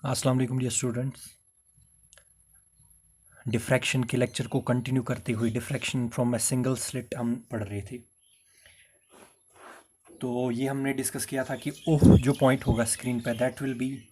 अस्सलाम वालेकुम dear students. Diffraction के लेक्चर को कंटिन्यू करते हुए diffraction from a single slit हम पढ़ रहे थे। तो ये हमने डिस्कस किया था कि ओह जो पॉइंट होगा स्क्रीन पे that will be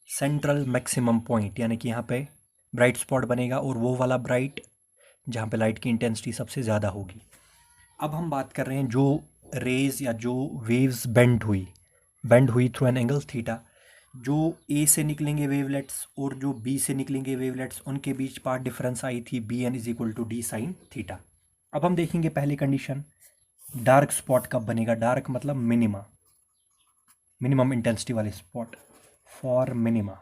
central maximum point, यानी कि यहाँ पे ब्राइट स्पॉट बनेगा और वो वाला ब्राइट जहाँ पे लाइट की इंटेंसिटी सबसे ज़्यादा होगी। अब हम बात कर रहे हैं जो रेज या जो वेव्स बेंड हुई थ्रू एन एंगल थीटा, जो ए से निकलेंगे वेवलेट्स और जो बी से निकलेंगे वेवलेट्स, उनके बीच पार्ट डिफरेंस आई थी B N is equal to D sine theta. अब हम देखेंगे पहली कंडीशन, डार्क स्पॉट कब बनेगा। डार्क मतलब मिनिमम इंटेंसिटी वाले स्पॉट। फॉर मिनिमा,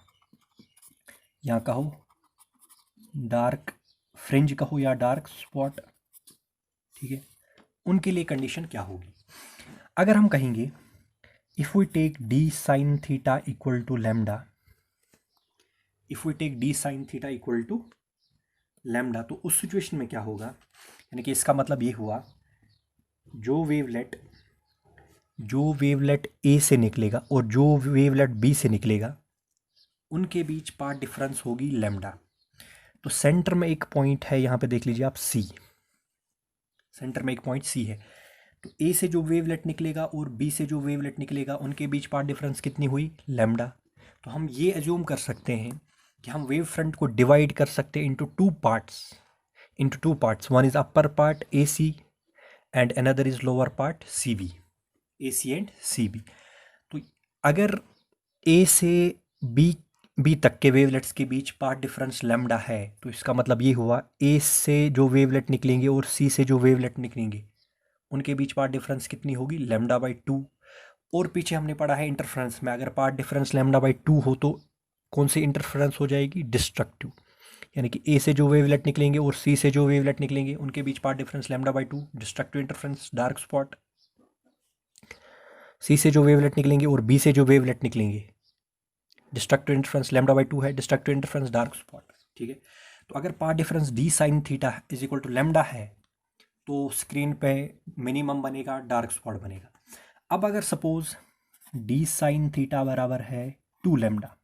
यहाँ कहो डार्क फ्रिंज कहो या डार्क स्पॉट, ठीक है। उनके लिए कंडीशन क्या होगी? अगर हम कहेंगे if we take D sine theta equal to lambda, if we take D sine theta equal to lambda, तो उस सिचुएशन में क्या होगा, यानी कि इसका मतलब ये हुआ जो वेवलेट ए से निकलेगा और जो वेवलेट बी से निकलेगा उनके बीच पार्ट डिफरेंस होगी लैम्डा। तो सेंटर में एक पॉइंट है, यहाँ पे देख लीजिए आप सी, सेंटर में एक पॉइंट सी है। तो ए से जो वेवलेट निकलेगा और बी से जो वेवलेट निकलेगा उनके बीच पार्ट डिफरेंस कितनी हुई, लैम्डा। तो हम ये एज्यूम कर सकते हैं कि हम वेव फ्रंट को डिवाइड कर सकते हैं into two parts. One is upper part A C and another is lower part C B, A C and C B. तो अगर ए से बी तक के वेवलेट्स के बीच पार्ट डिफरेंस लैम्डा है, तो इसका मतलब ये हुआ ए से जो वेवलेट निकलेंगे और सी से जो वेवलेट निकलेंगे उनके बीच पार्ट डिफरेंस कितनी होगी, लैम्डा बाई 2। और पीछे हमने पढ़ा है इंटरफ्रेंस में, अगर पार्ट डिफरेंस लैम्डा बाई 2 हो तो कौन सी इंटरफ्रेंस हो जाएगी, डिस्ट्रक्टिव। यानी कि ए से जो वेवलेट निकलेंगे और सी से जो वेवलेट निकलेंगे उनके बीच path difference lambda by 2, destructive interference, dark spot. C से जो वेवलेट निकलेंगे और बी से जो वेवलेट निकलेंगे, डिस्ट्रक्टिव इंटरफ्रेंस लैम्डा बाई 2 है, डिस्ट्रक्टिव इंटरफ्रेंस डार्क स्पॉट, ठीक है। तो अगर path difference D sine theta is equal to lambda है तो स्क्रीन पे मिनिमम बनेगा, डार्क स्पॉट बनेगा। अब अगर सपोज डी साइन थीटा बराबर है 2 लैम्डा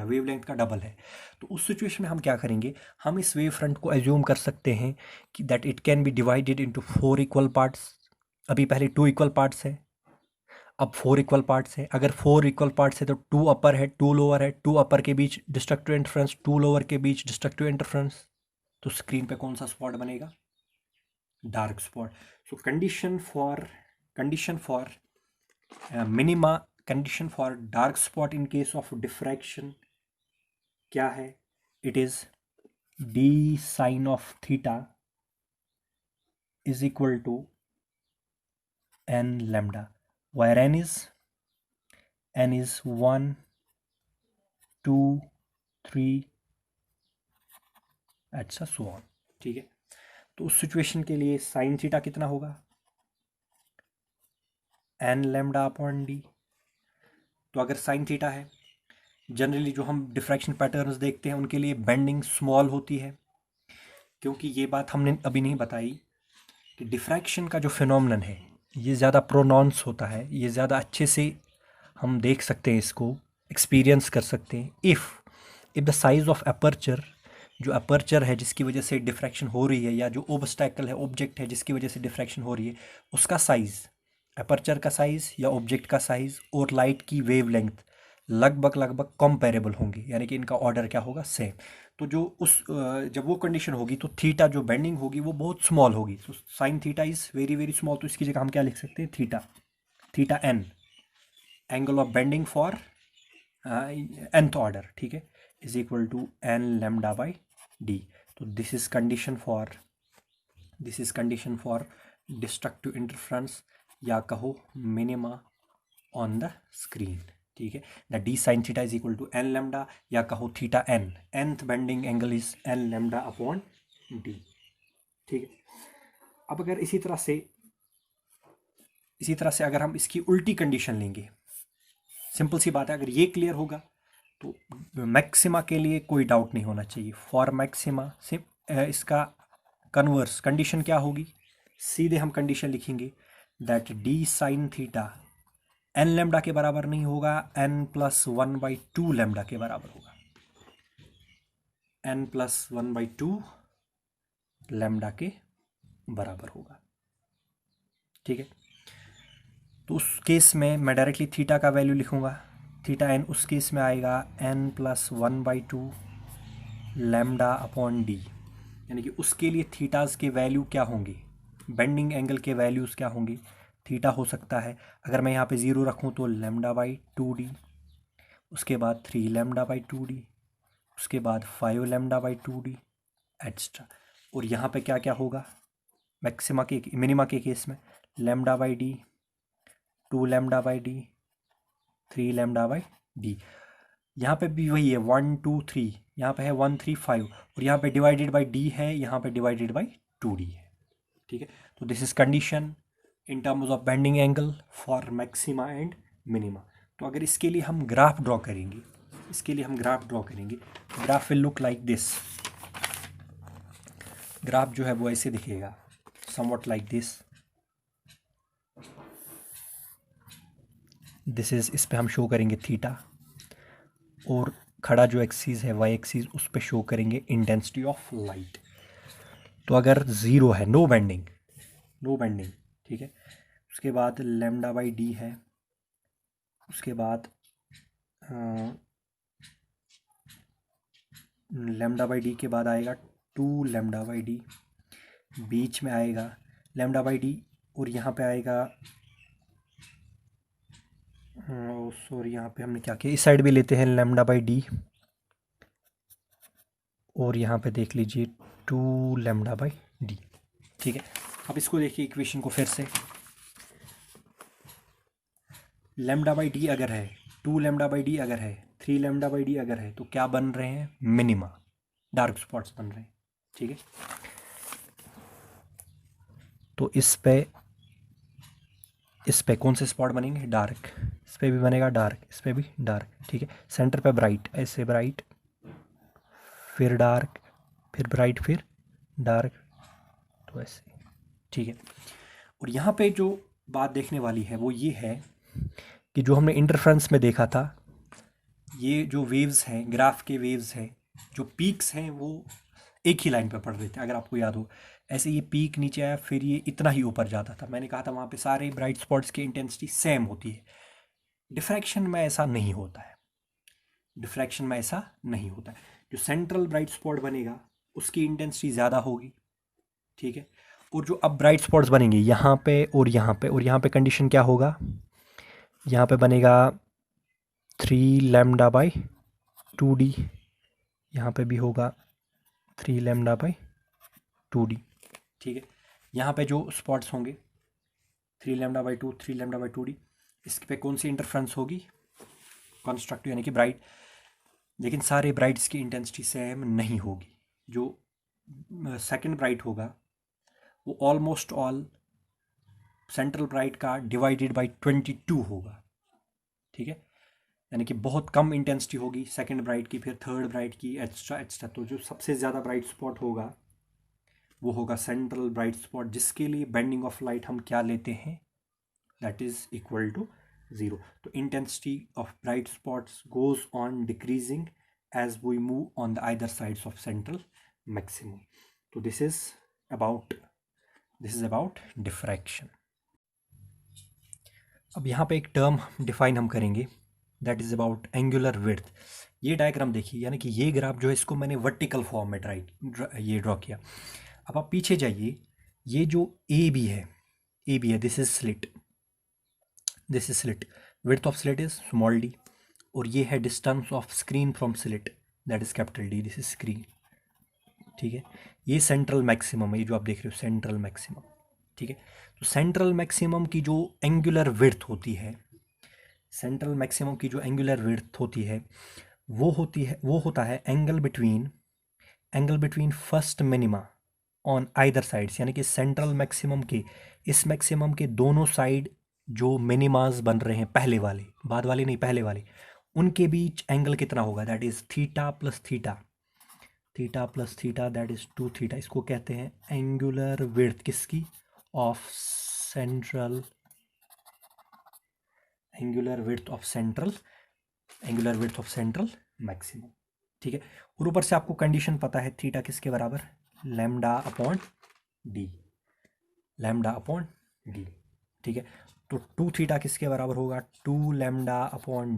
वेवलेंथ का डबल है, तो उस सिचुएशन में हम क्या करेंगे, हम इस वेव फ्रंट को एज्यूम कर सकते हैं कि that it can be divided into 4 equal parts. अभी पहले 2 इक्वल पार्ट्स है, अब 4 इक्वल पार्ट्स है। अगर 4 इक्वल पार्ट्स है तो 2 अपर है 2 लोअर है, 2 अपर के बीच डिस्ट्रक्टिव इंटरफ्रेंस, 2 लोअर के बीच डिस्ट्रक्टिव इंटरफ्रेंस, तो स्क्रीन पे कौन सा स्पॉट बनेगा, dark spot. So condition for minima, condition for dark spot in case of diffraction क्या है, it is D sine of theta is equal to N lambda, where n is 1 2 3 अच्छा so on, ठीक है। तो उस situation के लिए sine theta कितना होगा, एन लैम्डा अपॉन डी। तो अगर साइन थीटा है, जनरली जो हम डिफ्रैक्शन पैटर्न्स देखते हैं उनके लिए बेंडिंग स्मॉल होती है, क्योंकि ये बात हमने अभी नहीं बताई कि डिफ्रैक्शन का जो फिनोमेनन है ये ज़्यादा प्रोनाउंस होता है, ये ज़्यादा अच्छे से हम देख सकते हैं, इसको एक्सपीरियंस कर सकते हैं if the size of aperture, जो अपर्चर है जिसकी वजह से डिफ्रैक्शन हो रही है, या जो ऑब्स्टैकल है ऑब्जेक्ट है जिसकी वजह से डिफ्रैक्शन हो रही है, उसका साइज़, अपर्चर का साइज़ या ऑब्जेक्ट का साइज़ और लाइट की वेवलेंथ लगभग कंपेरेबल होंगी, यानी कि इनका ऑर्डर क्या होगा, सेम। तो जो जब वो कंडीशन होगी तो थीटा जो बेंडिंग होगी वो बहुत स्मॉल होगी, तो sine theta is very very small. तो इसकी जगह हम क्या लिख सकते हैं, theta n, angle of bending for nth order, ठीक है, is equal to N lambda by D. तो this is condition for destructive interference या कहो मिनिमा ऑन द स्क्रीन, ठीक है। The D sine theta is equal to N lambda, या कहो theta n, nth bending angle is n lambda upon D, ठीक है। अब अगर इसी तरह से अगर हम इसकी उल्टी कंडीशन लेंगे, सिंपल सी बात है, अगर ये क्लियर होगा तो मैक्सिमा के लिए कोई डाउट नहीं होना चाहिए। फॉर मैक्सिमा से इसका कन्वर्स कंडीशन क्या होगी, सीधे हम कंडीशन लिखेंगे that D sine theta N lambda के बराबर नहीं होगा, n+1/2 लेमडा के बराबर होगा, n+1/2 लेमडा के बराबर होगा। ठीक है, तो उस केस में मैं डायरेक्टली थीटा का वैल्यू लिखूंगा, थीटा एन उस केस में आएगा n+1/2 लेमडा अपॉन डी, यानी कि उसके लिए थीटाज के वैल्यू क्या होंगे, बेंडिंग एंगल के वैल्यूज़ क्या होंगे, थीटा हो सकता है, अगर मैं यहाँ पे 0 रखूँ तो λ/2d, उसके बाद 3 λ/2d, उसके बाद 5 λ/2d एक्स्ट्रा। और यहाँ पे क्या क्या होगा, मैक्सिमा के मिनिमा के केस में λ/d, 2 λ/d, 3 λ/d। यहाँ पे भी वही है 1 2 3, यहाँ पे है 1 3 5, और यहाँ पे डिवाइडेड बाई d है, यहाँ पे डिवाइडेड बाई 2d है। ठीक है, तो this is condition in terms of bending angle for maxima and minima. तो अगर इसके लिए हम ग्राफ ड्रॉ करेंगे, graph will look like this. Graph जो है वो ऐसे दिखेगा, somewhat like this. This is, इस पे हम शो करेंगे थीटा, और खड़ा जो एक्सिस है वाई एक्सिस, उस पे शो करेंगे इंटेंसिटी ऑफ लाइट। तो अगर 0 है, नो बेंडिंग, ठीक है, उसके बाद λ/d है, उसके बाद λ/d के बाद आएगा 2 λ/d, बीच में आएगा λ/d, और यहाँ पे आएगा सॉरी यहाँ पे हमने क्या किया, इस साइड भी लेते हैं λ/d, और यहाँ पे देख लीजिए 2 λ/d। ठीक है, अब इसको देखिए इक्वेशन को फिर से, λ/d अगर है, 2 λ/d अगर है, 3 λ/d अगर है, तो क्या बन रहे हैं, मिनिमा, डार्क स्पॉट्स बन रहे हैं। ठीक है, तो इस पे कौन से स्पॉट बनेंगे, डार्क, इस पे भी बनेगा डार्क, इस पे भी डार्क। ठीक है, सेंटर पे ब्राइट, ऐसे ब्राइट, फिर डार्क, फिर ब्राइट, फिर डार्क, तो ऐसे। ठीक है, और यहाँ पे जो बात देखने वाली है वो ये है कि जो हमने इंटरफ्रेंस में देखा था, ये जो वेव्स हैं, ग्राफ के वेव्स हैं, जो पीक्स हैं वो एक ही लाइन पे पड़ रहे थे, अगर आपको याद हो। ऐसे ये पीक नीचे आया, फिर ये इतना ही ऊपर जाता था। मैंने कहा था वहाँ पे सारे ब्राइट स्पॉट्स की इंटेंसिटी सेम होती है। डिफ्रैक्शन में ऐसा नहीं होता है, जो सेंट्रल ब्राइट स्पॉट बनेगा उसकी इंटेंसिटी ज़्यादा होगी। ठीक है, और जो अब ब्राइट स्पॉट्स बनेंगे यहाँ पे और यहाँ पे, और यहाँ पे कंडीशन क्या होगा, यहाँ पे बनेगा 3 λ/2d, यहाँ पे भी होगा 3 λ/2d। ठीक है, यहाँ पे जो स्पॉट्स होंगे 3 λ/2, 3 λ/2d, इस पे कौन सी इंटरफ्रेंस होगी, कंस्ट्रक्टिव यानी कि ब्राइट। लेकिन सारे ब्राइट्स की इंटेंसिटी सेम नहीं होगी। जो सेकंड ब्राइट होगा वो ऑलमोस्ट ऑल सेंट्रल ब्राइट का डिवाइडेड बाई 22 होगा। ठीक है, यानी कि बहुत कम इंटेंसिटी होगी सेकंड ब्राइट की, फिर थर्ड ब्राइट की, एक्स्ट्रा। तो जो सबसे ज़्यादा ब्राइट स्पॉट होगा वो होगा सेंट्रल ब्राइट स्पॉट, जिसके लिए बेंडिंग ऑफ लाइट हम क्या लेते हैं, दैट इज इक्वल टू 0। तो intensity of bright spots goes on decreasing as we move on the either sides of central maximum. तो दिस इज अबाउट डिफ्रैक्शन। अब यहाँ पे एक टर्म डिफाइन हम करेंगे, that is about angular width. ये diagram देखिए, यानी कि ये ग्राफ जो है इसको मैंने वर्टिकल फॉर्म में ड्रॉ किया। अब आप पीछे जाइए, ये जो ए बी है, this is slit, width of slit is small d, और ये है distance of screen from slit, that is capital D, this is screen. ठीक है, ये सेंट्रल मैक्सिमम है, ये जो आप देख रहे हो सेंट्रल मैक्सिमम। ठीक है, तो सेंट्रल मैक्सिमम की जो एंगुलर विड्थ होती है, वो होता है angle between first minima on either sides, यानी कि सेंट्रल मैक्सिमम के, इस मैक्सिमम के दोनों साइड जो मिनिमाज बन रहे हैं, पहले वाले, बाद वाले नहीं, पहले वाले, उनके बीच एंगल कितना होगा, that is theta plus theta, that is 2 theta. इसको कहते हैं एंगुलर विड्थ किसकी, of central angular width of central maximum, ठीक है। और ऊपर से आपको कंडीशन पता है थीटा किसके बराबर, लैम्डा अपॉन डी, ठीक है। तो 2 थीटा किसके बराबर होगा, 2 लैम्डा अपॉन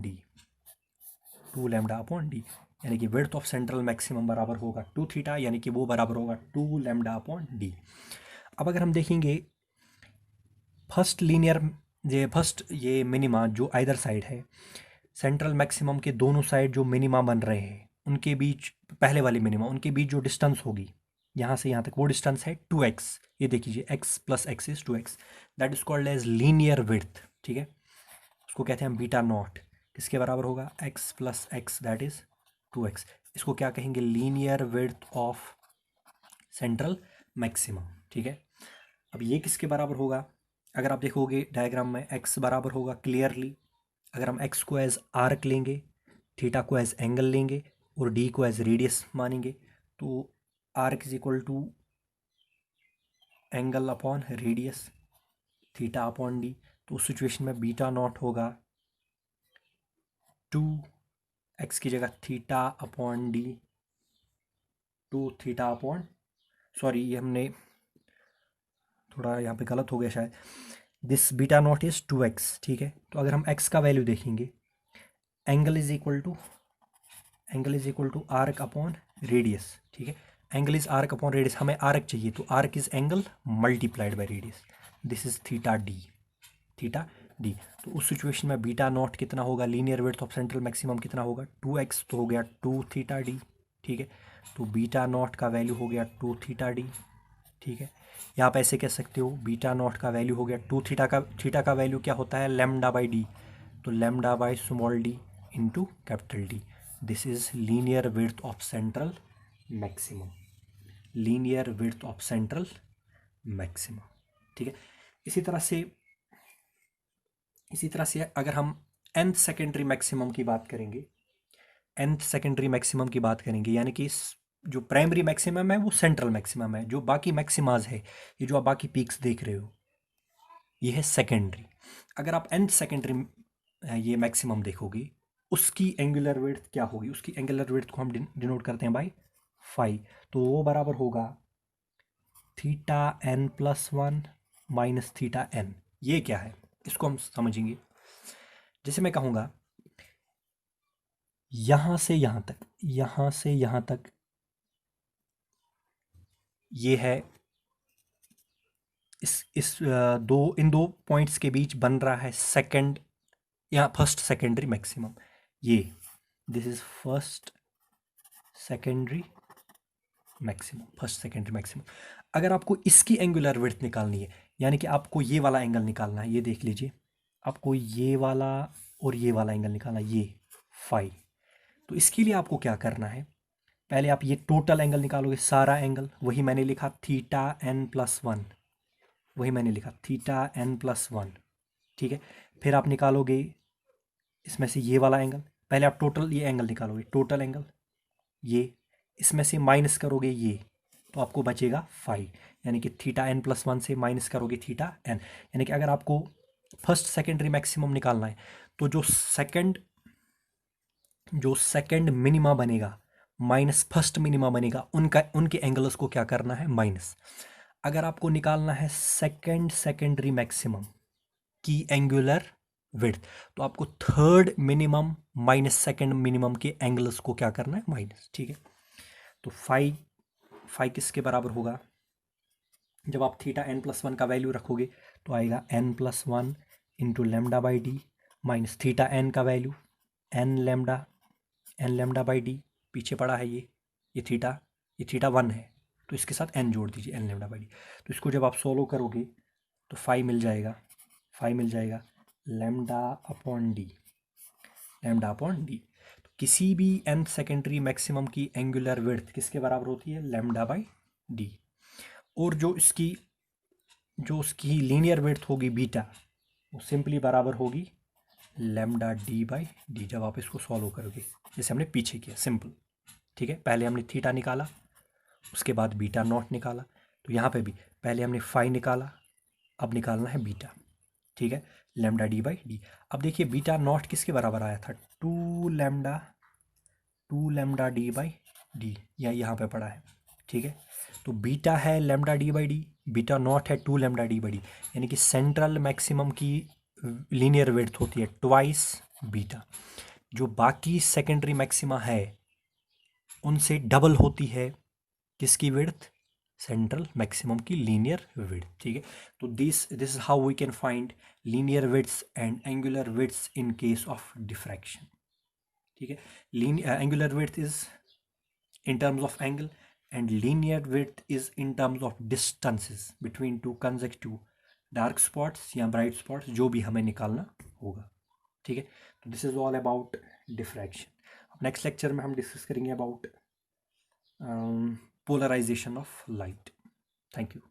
डी, यानी कि विड्थ ऑफ सेंट्रल मैक्सिमम बराबर होगा 2 थीटा, यानी कि वो बराबर होगा 2 लैम्डा अपॉन डी। अब अगर हम देखेंगे फर्स्ट ये मिनिमा जो आइदर साइड है, सेंट्रल मैक्सिमम के दोनों साइड जो मिनिमा बन रहे हैं उनके बीच, पहले वाले मिनिमा उनके बीच जो डिस्टेंस होगी यहाँ से यहाँ तक, वो डिस्टेंस है 2x। ये देख लीजिए x प्लस x is 2x, that is called as linear width, ठीक है। उसको कहते हैं बीटा नॉट, किसके बराबर होगा, x प्लस एक्स दैट इज 2x। इसको क्या कहेंगे, linear width of central maximum, ठीक है। अब ये किसके बराबर होगा, अगर आप देखोगे डायग्राम में x बराबर होगा क्लियरली, अगर हम x को एज आर्क लेंगे, थीटा को एज एंगल लेंगे और d को एज रेडियस मानेंगे, तो arc is equal to angle upon radius, theta upon D. तो उस सिचुएशन में बीटा नॉट होगा 2x की जगह theta upon D, 2 theta upon, sorry ये हमने थोड़ा यहाँ पे गलत हो गया शायद, this beta not is 2x, ठीक है। तो अगर हम x का वैल्यू देखेंगे, angle is equal to arc upon radius, ठीक है। Angle is arc upon radius, हमें आर्क चाहिए तो arc is angle multiplied by radius, this is theta D. तो उस सिचुएशन में बीटा नॉट कितना होगा, linear width of central maximum कितना होगा, 2x, तो हो गया 2 थीटा डी, ठीक है। तो बीटा नॉट का वैल्यू हो गया 2 थीटा डी, ठीक है। यहाँ पे ऐसे कह सकते हो बीटा नॉट का वैल्यू हो गया 2 थीटा का वैल्यू क्या होता है, लैम्डा बाई डी, तो lambda by small D into capital D, this is linear width of central maximum, ठीक है। इसी तरह से अगर हम nth सेकेंडरी मैक्सिमम की बात करेंगे, यानी कि जो प्राइमरी मैक्सिमम है वो सेंट्रल मैक्सिमम है, जो बाकी मैक्सिमाज है, ये जो आप बाकी पीक्स देख रहे हो ये है सेकेंडरी। अगर आप nth सेकेंडरी ये मैक्सिमम देखोगे, उसकी एंगुलर विड्थ क्या होगी, उसकी एंगुलर विड्थ को हम डिनोट करते हैं बाय फाई, तो वो बराबर होगा theta n plus 1 minus theta n। ये क्या है, इसको हम समझेंगे। जैसे मैं कहूँगा यहाँ से यहाँ तक ये है, इन दो पॉइंट्स के बीच बन रहा है सेकंड या फर्स्ट सेकेंडरी मैक्सिमम, ये this is first secondary maximum. अगर आपको इसकी एंगुलर विड्थ निकालनी है, यानी कि आपको ये वाला एंगल निकालना है, ये देख लीजिए, आपको ये वाला और ये वाला एंगल निकालना है, ये फाई। तो इसके लिए आपको क्या करना है, पहले आप ये टोटल एंगल निकालोगे, सारा एंगल, वही मैंने लिखा थीटा n प्लस 1, ठीक है। फिर आप निकालोगे इसमें से ये वाला एंगल, पहले आप टोटल ये एंगल निकालोगे, टोटल एंगल ये, इसमें से माइनस करोगे ये, तो आपको बचेगा फाई, यानी कि थीटा n प्लस 1 से माइनस करोगे थीटा n, यानी कि अगर आपको फर्स्ट सेकेंडरी मैक्सिमम निकालना है तो जो सेकंड मिनिमा बनेगा माइनस फर्स्ट मिनिमा बनेगा, उनके एंगल्स को क्या करना है, माइनस। अगर आपको निकालना है सेकेंडरी मैक्सिमम की एंगुलर विड्थ, तो आपको third minimum minus second minimum के एंगल्स को क्या करना है, माइनस, ठीक है। तो फाई किसके बराबर होगा, जब आप थीटा n प्लस 1 का वैल्यू रखोगे तो आएगा n plus 1 into lambda by D minus theta n का value n lambda by D, पीछे पड़ा है ये थीटा 1 है, तो इसके साथ n जोड़ दीजिए, n लेमडा बाई डी। तो इसको जब आप सोल्व करोगे तो फाई मिल जाएगा लेमडा अपॉन डी। तो किसी भी n सेकेंडरी मैक्सिमम की एंगुलर विड्थ किसके बराबर होती है, लेमडा बाई डी। और जो उसकी लीनियर विड्थ होगी बीटा, वो सिंपली बराबर होगी लेमडा डी बाई डी, जब आप इसको सॉल्व करोगे जैसे हमने पीछे किया, सिंपल, ठीक है। पहले हमने थीटा निकाला, उसके बाद बीटा नॉट निकाला, तो यहाँ पे भी पहले हमने फाई निकाला, अब निकालना है बीटा, ठीक है। Lambda D by D. अब देखिए बीटा नॉट किसके बराबर आया था, 2 लैम्डा डी बाई डी, या यहाँ पे पड़ा है, ठीक है। तो बीटा है lambda D by D, beta not है 2 लैम्डा डी बाई डी, यानी कि सेंट्रल मैक्सिमम की लीनियर विड्थ होती है ट्वाइस बीटा। जो बाकी सेकेंडरी मैक्सिमा है उनसे डबल होती है किसकी विड्थ, सेंट्रल मैक्सिमम की लीनियर विड्थ, ठीक है। तो this is how we can find linear widths and angular widths in case of diffraction, ठीक है। Angular width is in terms of angle and linear width is in terms of distances between two consecutive dark spots या bright spots जो भी हमें निकालना होगा, ठीक है। तो this is all about diffraction. अब नेक्स्ट लेक्चर में हम डिस्कस करेंगे about polarization of light. Thank you.